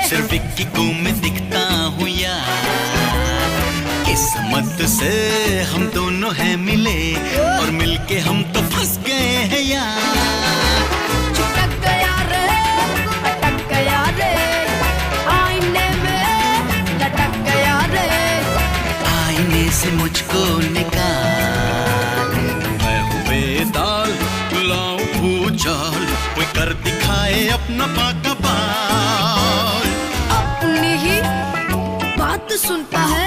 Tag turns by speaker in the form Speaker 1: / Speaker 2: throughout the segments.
Speaker 1: सिर्फ विक्की को मैं दिखता हूँ यार, किस्मत से हम दोनों हैं मिले और मिलके हम तो फंस गए हैं यार।
Speaker 2: चिपक गया रे, अटक गया रे, आईने में लटक गया रे,
Speaker 1: आईने से मुझको निकाल, मैं हूँ बेदाल लाऊं भूचाल, कोई कर दिखाए अपना पाका बाल।
Speaker 2: अपनी ही बात सुनता है,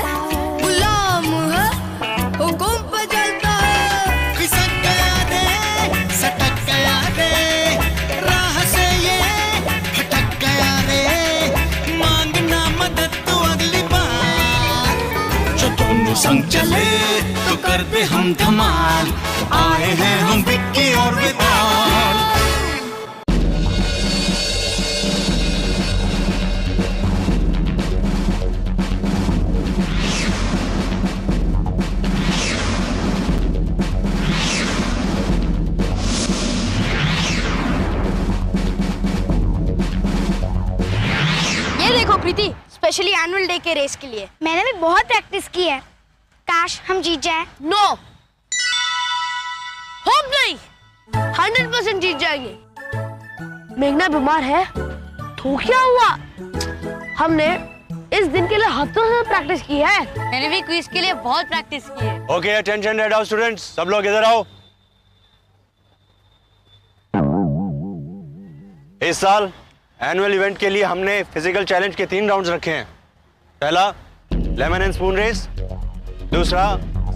Speaker 2: गुलाम है, हुकुम पे चलता है।
Speaker 1: खिसक गया रे, सटक गया रे, राह से ये भटक गया रे, मांगना मदद तो अगली बार, जो दोनों संग चले तो कर दे हम धमाल, आए हैं हम विक्की और विदाल।
Speaker 3: प्रीति, स्पेशली एनुअल डे के रेस के लिए मैंने भी बहुत प्रैक्टिस की है। काश हम जीत जाए।
Speaker 2: नो, होप नहीं, 100% जीत जाएंगे। मेघना बीमार है तो क्या हुआ? हमने इस दिन के लिए हफ्तों से प्रैक्टिस की है। मैंने भी क्विज के लिए बहुत प्रैक्टिस की है।
Speaker 4: Okay, attention red house students, सब लोग इधर आओ। इस साल एनुअल इवेंट के लिए हमने फिजिकल चैलेंज के 3 राउंड्स रखे हैं। पहला लेमन एंड स्पून रेस, दूसरा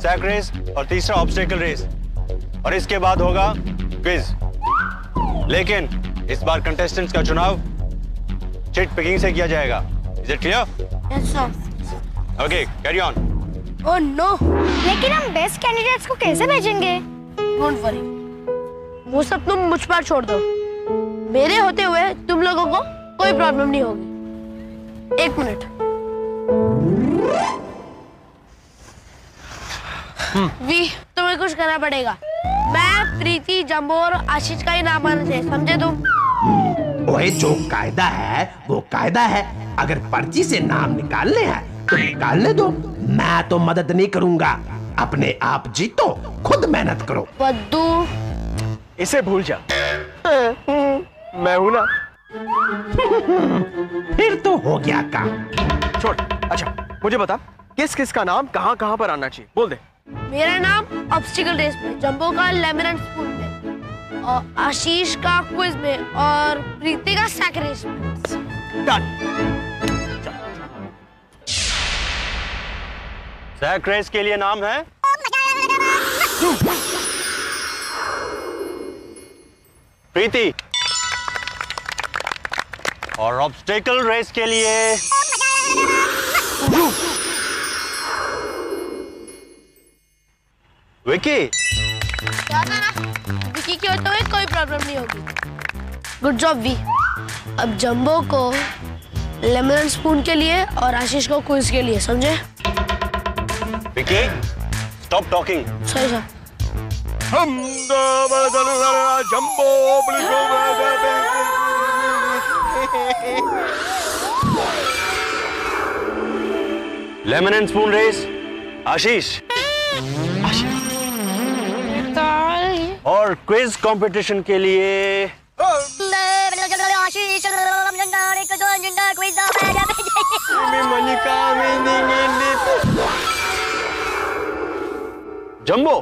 Speaker 4: सैक रेस और तीसरा ऑब्स्टेकल रेस, और इसके बाद होगा क्विज। लेकिन इस बार कंटेस्टेंट्स का चुनाव चिट पिकिंग से किया जाएगा। Is it clear?
Speaker 2: Yes sir.
Speaker 4: Okay, carry on.
Speaker 2: Oh no,
Speaker 3: लेकिन हम बेस्ट कैंडिडेट्स को कैसे भेजेंगे?
Speaker 2: डोंट वरी, वो सब तुम मुझ पर छोड़ दो। मेरे होते हुए तुम लोगों को कोई प्रॉब्लम नहीं होगी। 1 मिनट। वी, तुम्हें कुछ करना पड़ेगा। मैं, प्रीति, जंबो और आशीष का ही नाम आना चाहिए, समझे तुम?
Speaker 5: ओए, जो कायदा है वो कायदा है। अगर पर्ची से नाम निकालने हैं तो निकाल ले दो, मैं तो मदद नहीं करूंगा। अपने आप जीतो, खुद मेहनत करो।
Speaker 2: बद्दू,
Speaker 6: इसे भूल जा, मैं हूं ना।
Speaker 5: फिर तो हो गया काम।
Speaker 6: छोड़, अच्छा मुझे बता, किस किस का नाम कहां कहां पर आना चाहिए, बोल दे।
Speaker 2: मेरा नाम ऑब्स्टिकल रेस में, जंबो का लेमन एंड स्पून में, और आशीष का क्विज में, और प्रीति का सैक रेस में।
Speaker 6: डन।
Speaker 4: सैक रेस के लिए नाम है प्रीति, और ऑब्स्टेकल रेस के लिए विकी।
Speaker 2: विकी के होते हुए कोई प्रॉब्लम नहीं होगी। गुड जॉब वी। अब जंबो को लेमन एंड स्पून के लिए और आशीष को क्विज के लिए, समझे?
Speaker 4: Vicky, stop talking.
Speaker 2: सही sir.
Speaker 6: Jumbo
Speaker 4: lemon and spoon race Ashish, और क्विज कंपटीशन के लिए Jumbo.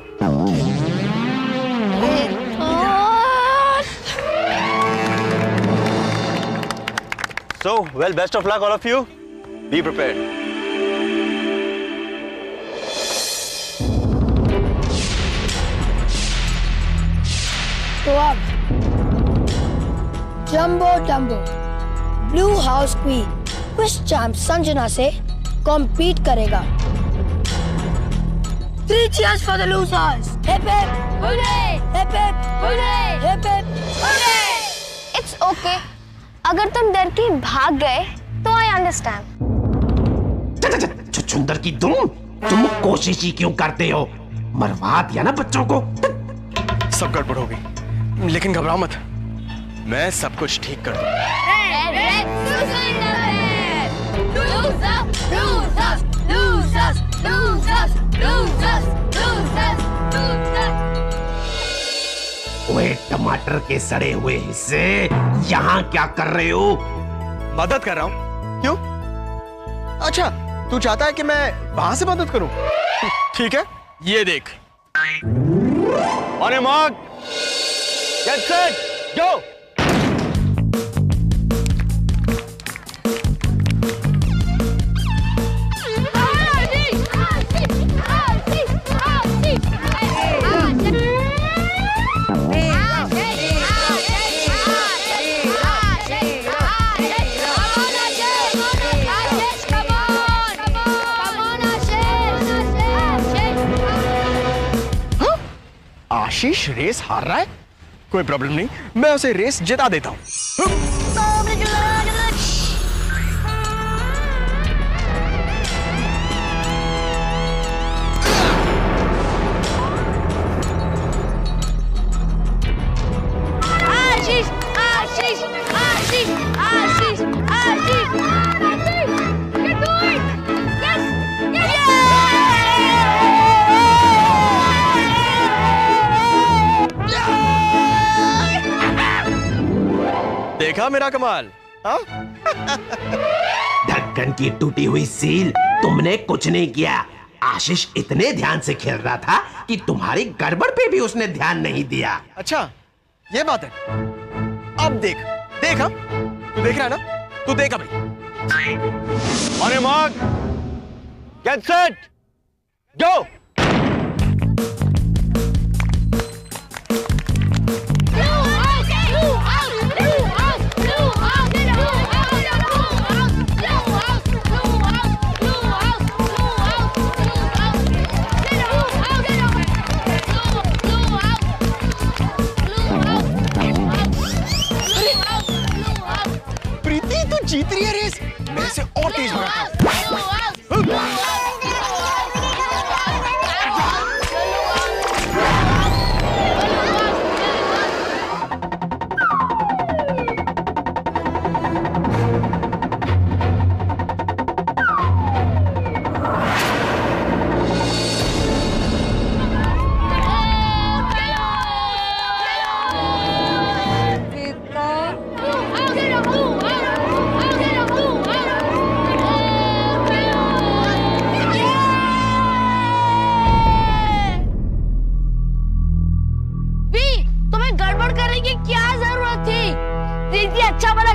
Speaker 4: So, well, best of luck all of you. Be prepared.
Speaker 2: तो अब jumbo blue house queen quiz champ Sanjana से कॉम्पीट करेगा। 3 cheers for the losers. Hip hip hooray! Hip hip hooray! Hip hip hooray!
Speaker 3: It's okay, अगर तुम डर के भाग गए तो आई अंडरस्टैंड।
Speaker 5: छुछुंदर की तुम कोशिश ही क्यों करते हो? मरवा दिया ना बच्चों को।
Speaker 6: सब गड़बड़ हो गई, लेकिन घबराओ मत, मैं सब कुछ ठीक कर दूंगा।
Speaker 5: ओए टमाटर के सड़े हुए हिस्से, यहाँ क्या कर रहे हो?
Speaker 6: मदद कर रहा हूँ। क्यों? अच्छा, तू चाहता है कि मैं वहां से मदद करूं? ठीक है, ये देख।
Speaker 4: On your mark, get set, go!
Speaker 6: Ashish race हार रहा है? कोई प्रॉब्लम नहीं, मैं उसे रेस जिता देता हूँ। देखा मेरा कमाल? हाँ?
Speaker 5: ढक्कन की टूटी हुई सील, तुमने कुछ नहीं किया। आशीष इतने ध्यान से खेल रहा था कि तुम्हारी गड़बड़ पे भी उसने ध्यान नहीं दिया।
Speaker 6: अच्छा, ये बात है। अब देख, देखा? तू देख रहा है ना? तू देखा भाई।
Speaker 4: On your mark, get set, go!
Speaker 6: प्रीति, तू जीत रही है रेस। मैं इसे और तेज भगाता हूं।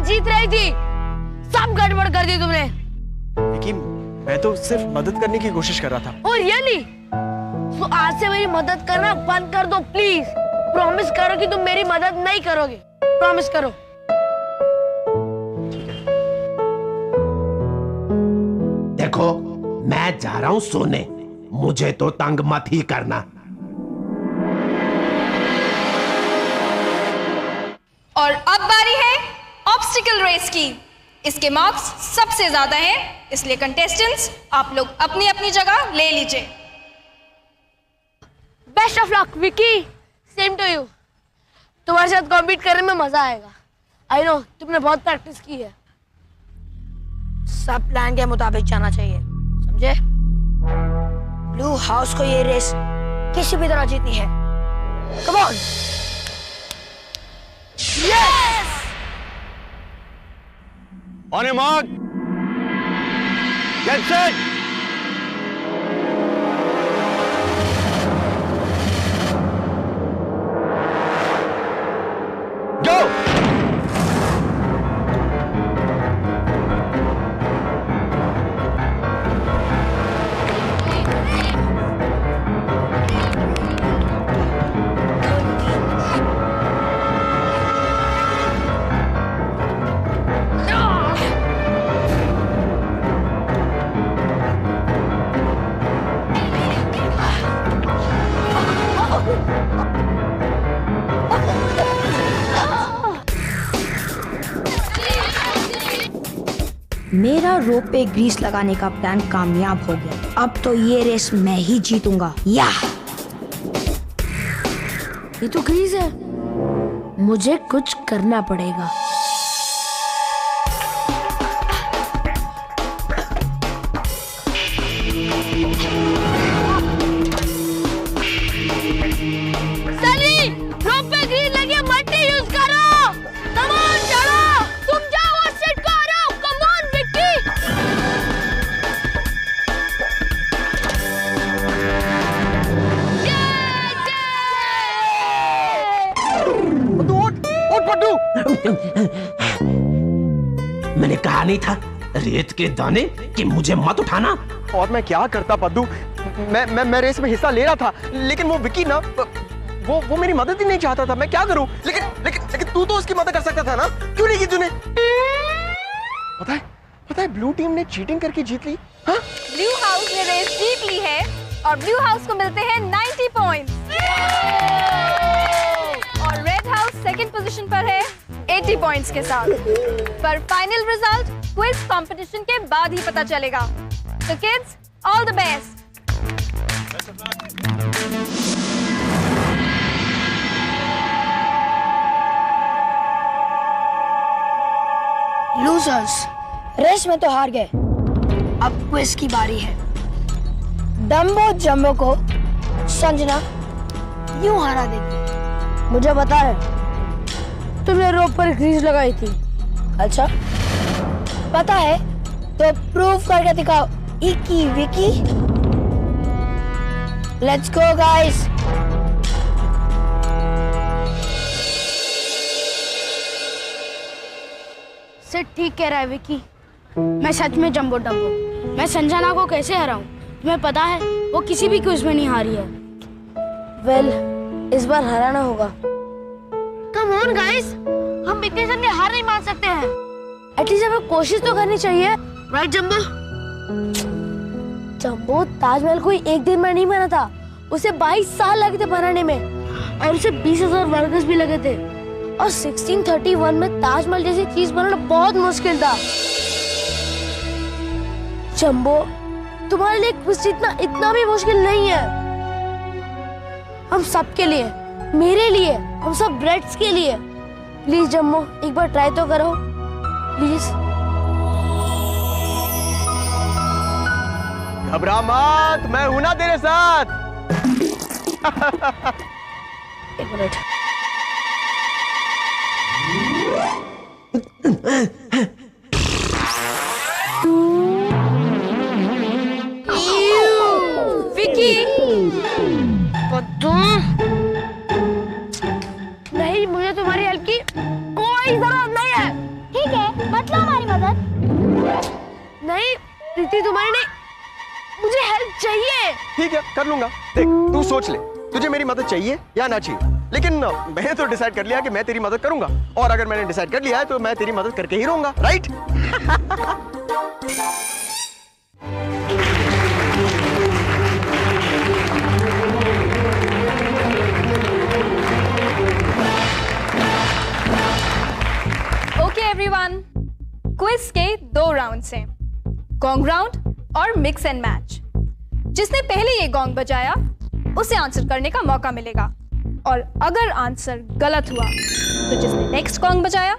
Speaker 2: जीत रही थी, सब गड़बड़ कर दी तुमने।
Speaker 6: लेकिन मैं तो सिर्फ मदद करने की कोशिश कर रहा था।
Speaker 2: और रियली? तो आज से मेरी मदद करना बंद कर दो प्लीज। प्रॉमिस करो कि तुम मेरी मदद नहीं करोगे। प्रॉमिस करो।
Speaker 5: देखो, मैं जा रहा हूं सोने, मुझे तो तंग मत ही करना।
Speaker 7: और अब बारी है ऑब्स्टिकल रेस की। इसके मार्क्स सबसे ज्यादा हैं, इसलिए कंटेस्टेंट्स आप लोग अपनी अपनी जगह ले लीजिए।
Speaker 2: Best of luck Vicky. Same to you. तुम्हारे साथ कॉम्पीट करने में मजा आएगा। आई नो तुमने बहुत प्रैक्टिस की है। सब प्लान के मुताबिक जाना चाहिए, समझे? ब्लू हाउस को ये रेस किसी भी तरह जीतनी है। Come on. Yes!
Speaker 4: On your mark, get set, go!
Speaker 3: मेरा रोप पे ग्रीस लगाने का प्लान कामयाब हो गया। अब तो ये रेस मैं ही जीतूंगा। या
Speaker 2: ये तो ग्रीस है, मुझे कुछ करना पड़ेगा।
Speaker 5: मैंने कहा नहीं था रेत के दाने कि मुझे मत उठाना।
Speaker 6: और मैं क्या करता पद्दू, मैं रेस में हिस्सा ले रहा था, लेकिन वो विकी ना वो मेरी मदद ही नहीं चाहता था। मैं क्या करूं? लेकिन तू तो उसकी मदद कर सकता था ना, क्यों नहीं की तूने? पता है ब्लू टीम ने चीटिंग करके जीत ली। हाँ?
Speaker 7: ब्लू हाउस ने रेस जीत ली है और ब्लू हाउस को मिलते हैं 90 पॉइंट्स और रेड हाउस सेकंड पोजीशन पर है 80 पॉइंट्स के साथ। पर फाइनल रिजल्ट क्विज कंपटीशन के बाद ही पता चलेगा। तो kids, all the best.
Speaker 2: Losers, race में तो हार गए, अब क्विज की बारी है। डम्बो जम्बो को संजना यूं हरा देगी। मुझे पता है तुमने रोप पर ग्रीस लगाई थी। अच्छा, पता है तो प्रूव करके दिखाओ। इकी विकी, लेट्स गो गाइस। सिर्फ ठीक कह रहा है विकी, मैं सच में जम्बो डम्बो। मैं संजना को कैसे हराऊं? तुम्हें पता है वो किसी भी क्विज में नहीं हारी है। वेल, इस बार हराना होगा। कम ऑन गाइस, हम इतने जल्दी हार नहीं मान सकते हैं। एटलीस्ट हमें कोशिश तो करनी चाहिए, राइट जम्बो? जम्बो ताजमहल कोई एक दिन में नहीं बना था, उसे 22 साल लगे थे बनाने में और उसे 20,000 वर्कर्स भी लगे थे। और 1631 में ताजमहल जैसी चीज बनाना बहुत मुश्किल था। जम्बो, तुम्हारे लिए क्विज जीतना इतना भी मुश्किल नहीं है। हम सबके लिए, मेरे लिए, हम सब ब्रेड्स के लिए। प्लीज जम्बो, एक बार ट्राई तो करो प्लीज।
Speaker 6: घबरा मत, मैं हूं ना तेरे साथ।
Speaker 2: एक मिनट।
Speaker 7: विकी,
Speaker 2: नहीं, मुझे तुम्हारी हेल्प की कोई जरूरत नहीं है।
Speaker 3: ठीक है, मत लो हमारी मदद।
Speaker 2: नहीं प्रीति, तुम्हारी नहीं, मुझे हेल्प चाहिए।
Speaker 6: ठीक है, कर लूंगा। देख, तू सोच ले तुझे मेरी मदद चाहिए या ना चाहिए, लेकिन मैंने तो डिसाइड कर लिया कि मैं तेरी मदद करूंगा। और अगर मैंने डिसाइड कर लिया है तो मैं तेरी मदद करके ही रहूंगा, राइट?
Speaker 7: ओके एवरीवन, क्विज के 2 राउंड्स हैं, गॉन्ग राउंड और मिक्स एंड मैच। जिसने पहले ये गॉन्ग बजाया उसे आंसर करने का मौका मिलेगा और अगर आंसर गलत हुआ तो जिसने नेक्स्ट गॉन्ग बजाया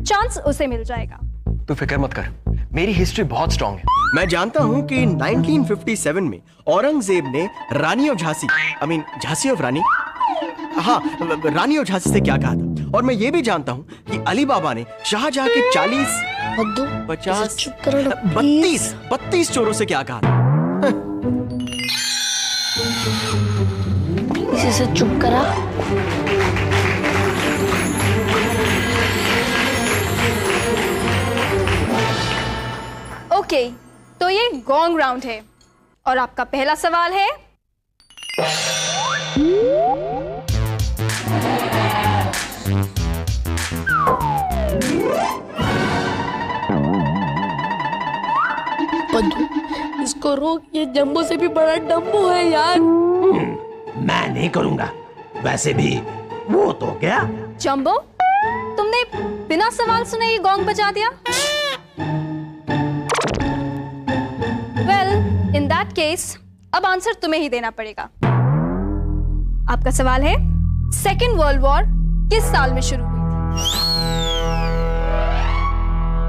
Speaker 7: चांस उसे मिल जाएगा।
Speaker 6: तू फिक्र मत कर, मेरी हिस्ट्री बहुत स्ट्रांग है। मैं जानता हूँ कि 1957 में औरंगजेब ने रानी ऑफ झांसी, झांसी ऑफ रानी, हाँ, रानी ऑफ झांसी से क्या कहा था। और मैं ये भी जानता हूँ कि अली बाबा ने शाहजहां के 40, 50, 32 चोरों से क्या कहा था।
Speaker 2: इसे चुप करा।
Speaker 7: ओके, तो ये गॉन्ग राउंड है और आपका पहला सवाल है
Speaker 2: पद्दू, इसको रोक, ये जम्बो से भी बड़ा डम्बो है यार।
Speaker 5: मैं नहीं करूंगा, वैसे भी वो तो क्या।
Speaker 7: जम्बो, तुमने बिना सवाल सुने ये गॉन्ग बजा दिया। वेल, इन दैट केस अब आंसर तुम्हें ही देना पड़ेगा। आपका सवाल है, सेकेंड वर्ल्ड वॉर किस साल में शुरू हुई थी?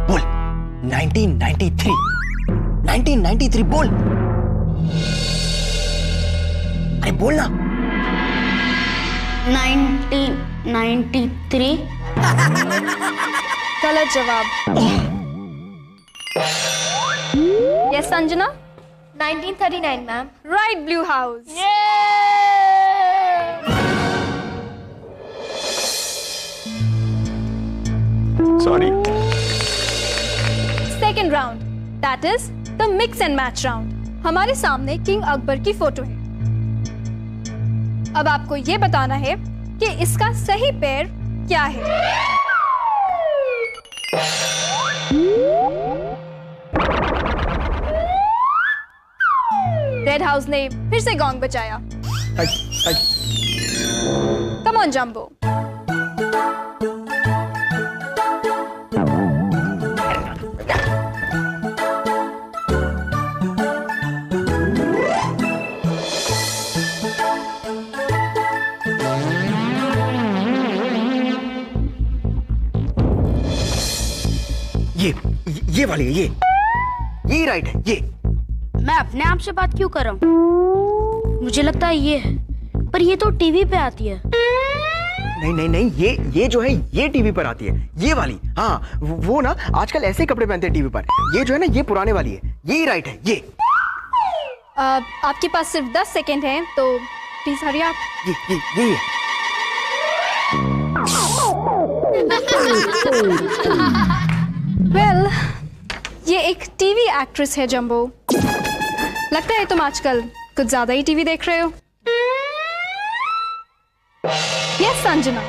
Speaker 6: बोल। 1993। 1993 बोल। अरे बोल ना।
Speaker 2: 1993।
Speaker 7: गलत जवाब। Yes Sanjana?
Speaker 3: 1939 ma'am.
Speaker 7: Right blue house. That is the mix and match round. हमारे सामने किंग अकबर की फोटो है। अब आपको ये बताना है कि इसका सही पेयर क्या है। रेड हाउस ने फिर से गॉन्ग बजाया। Come on jumbo.
Speaker 6: ये वाली है, ये राइट है। ये
Speaker 2: मैं अपने आप से बात क्यों कर रहा हूँ? मुझे लगता है ये है, पर ये तो टीवी पे आती है।
Speaker 6: नहीं, ये जो है ये टीवी पर आती है, ये वाली। हाँ, वो ना आजकल ऐसे कपड़े पहनते हैं टीवी पर। ये जो है ना, ये पुराने वाली है, ये राइट है। ये
Speaker 7: आपके पास सिर्फ 10 सेकेंड हैं, तो प्लीज हरी आप।
Speaker 6: ये
Speaker 7: वेल, ये एक टीवी एक्ट्रेस है जंबो। लगता है तुम आजकल कुछ ज्यादा ही टीवी देख रहे हो। यस संजना।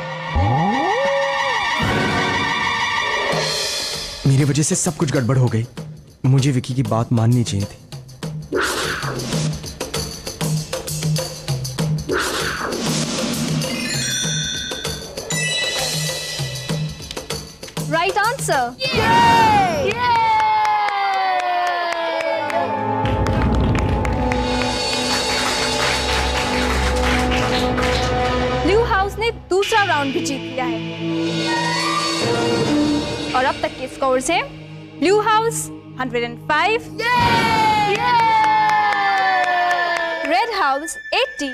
Speaker 6: मेरी वजह से सब कुछ गड़बड़ हो गई। मुझे विकी की बात माननी चाहिए थी।
Speaker 7: Right answer. ब्लू हाउस ने दूसरा राउंड भी जीत लिया है और अब तक के स्कोर्स हैं blue house 105, red house 80,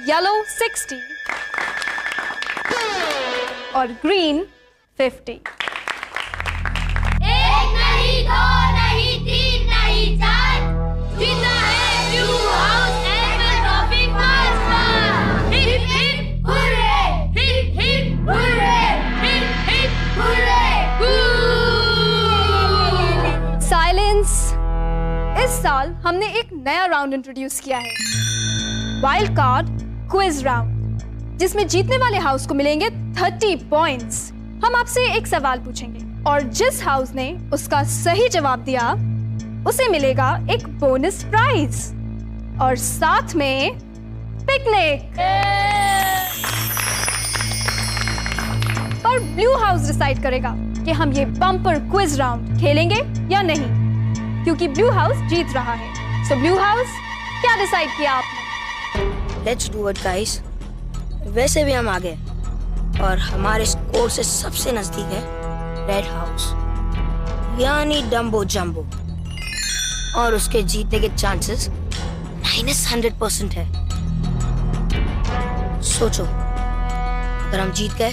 Speaker 7: yellow 60 और ग्रीन 50।
Speaker 8: एक नहीं, दो नहीं, तीन नहीं, चार, जीता है blue house annual trophy first बार। Hip hip hurray, hip hip hurray, hip hip hurray.
Speaker 7: Silence. इस साल हमने एक नया राउंड इंट्रोड्यूस किया है, वाइल्ड कार्ड क्विज राउंड, जिसमें जीतने वाले हाउस को मिलेंगे 30 पॉइंट्स। हम आपसे एक सवाल पूछेंगे और जिस हाउस ने उसका सही जवाब दिया उसे मिलेगा एक बोनस प्राइज और साथ में पिकनिक। पर ब्लू हाउस डिसाइड करेगा कि हम ये बम्पर क्विज राउंड खेलेंगे या नहीं, क्योंकि ब्लू हाउस जीत रहा है। सो ब्लू हाउस, क्या डिसाइड किया आपने?
Speaker 9: Let's do it guys. वैसे भी हम आगे और हमारे स्कोर से सबसे नजदीक है रेड हाउस, यानी डम्बो जंबो, और उसके जीतने के चांसेस -100% है। सोचो, अगर हम जीत गए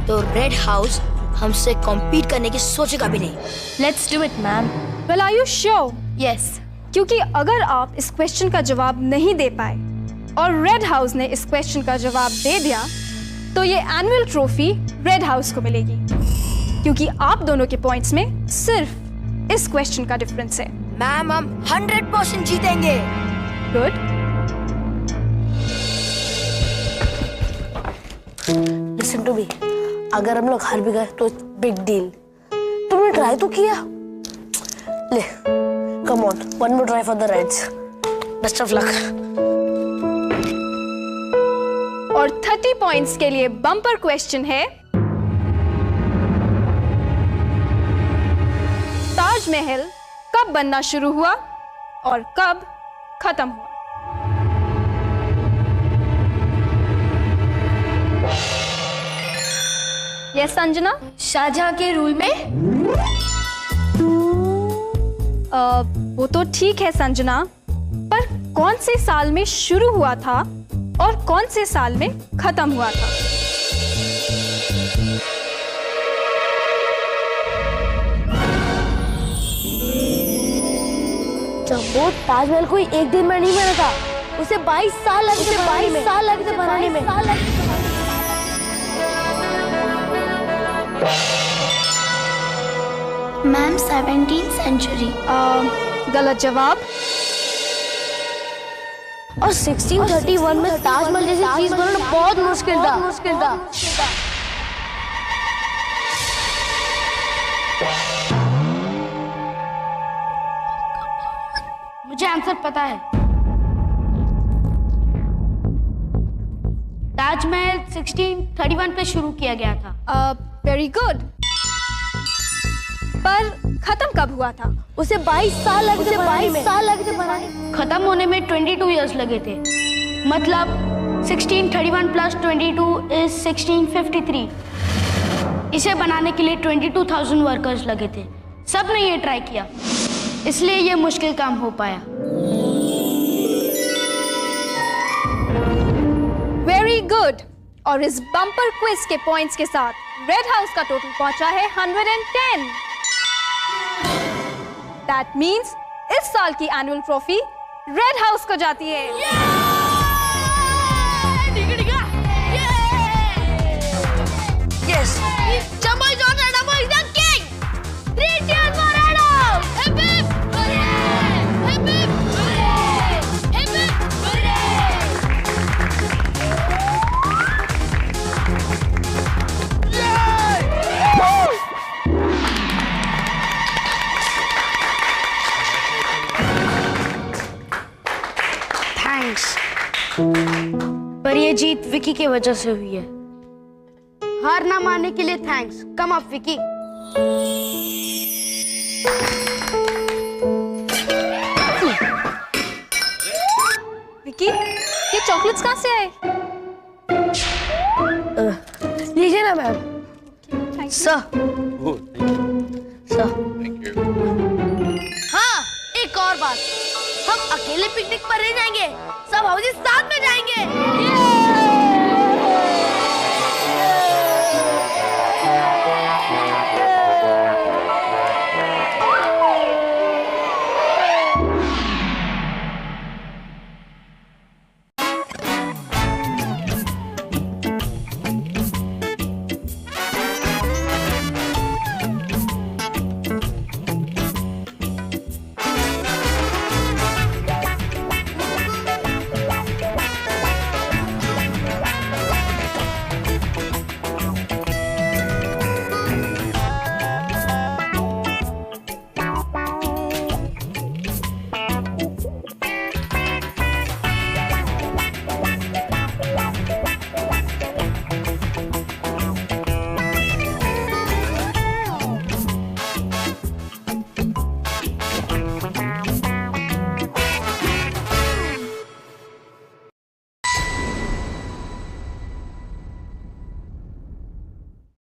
Speaker 9: तो रेड हाउस हमसे कॉम्पीट करने की सोचेगा भी नहीं।
Speaker 7: Let's do it ma'am. Well, are you sure? Yes, क्योंकि अगर आप इस क्वेश्चन का जवाब नहीं दे पाए और रेड हाउस ने इस क्वेश्चन का जवाब दे दिया तो ये एनुअल ट्रॉफी रेड हाउस को मिलेगी, क्योंकि आप दोनों के पॉइंट्स में सिर्फ इस क्वेश्चन का डिफरेंस है।
Speaker 9: मैम, हम 100% जीतेंगे।
Speaker 7: गुड।
Speaker 2: लिसन टू मी, अगर हम लोग हार भी गए तो बिग डील। तुमने ट्राई तो किया। ले, come on, one more try for the Reds. Best of luck.
Speaker 7: और 30 पॉइंट्स के लिए बम्पर क्वेश्चन है, ताजमहल कब बनना शुरू हुआ और कब खत्म हुआ? यस संजना।
Speaker 2: शाहजहां के रूल में।
Speaker 7: वो तो ठीक है संजना, पर कौन से साल में शुरू हुआ था और कौन से साल में खत्म हुआ था?
Speaker 2: जंबो, ताजमहल कोई एक दिन में नहीं बना था, उसे 22 साल लगे थे बनाने में।
Speaker 3: Ma'am 17th century.
Speaker 7: गलत जवाब।
Speaker 2: और 1631 में ताजमहल जैसी चीज बनाना बहुत मुश्किल था। मुझे आंसर पता है। ताजमहल 1631 पे शुरू किया गया था।
Speaker 7: Very good. पर खत्म कब हुआ था?
Speaker 2: उसे 22 साल लगे थे बनाने। खत्म होने में 22 इयर्स लगे थे। मतलब 1631 प्लस 22 इज 1653। इसे बनाने के लिए 22,000 वर्कर्स लगे थे। सब ने ये ट्राई किया, इसलिए ये मुश्किल काम हो पाया।
Speaker 7: Very good. और इस बम्पर क्विज के पॉइंट्स के साथ रेड हाउस का टोटल पहुंचा है 110। दैट मींस इस साल की एनुअल ट्रॉफी रेड हाउस को जाती है।
Speaker 2: Yes. Jumbo is on Red Jumbo is the king. 3 cheers for Red House.
Speaker 8: Hip hip hooray! Hip hip hooray! Hip hip hooray!
Speaker 2: Thanks. पर ये जीत विकी के वजह से हुई है। हार ना मानने के लिए thanks. Come up Vicky.
Speaker 7: Vicky, ये चॉकलेट्स कहाँ से आए?
Speaker 2: लीजिए ना मैम। सर। हाँ, एक और बात, हम अकेले पिकनिक पर नहीं जाएंगे, सब हाउस साथ में जाएंगे।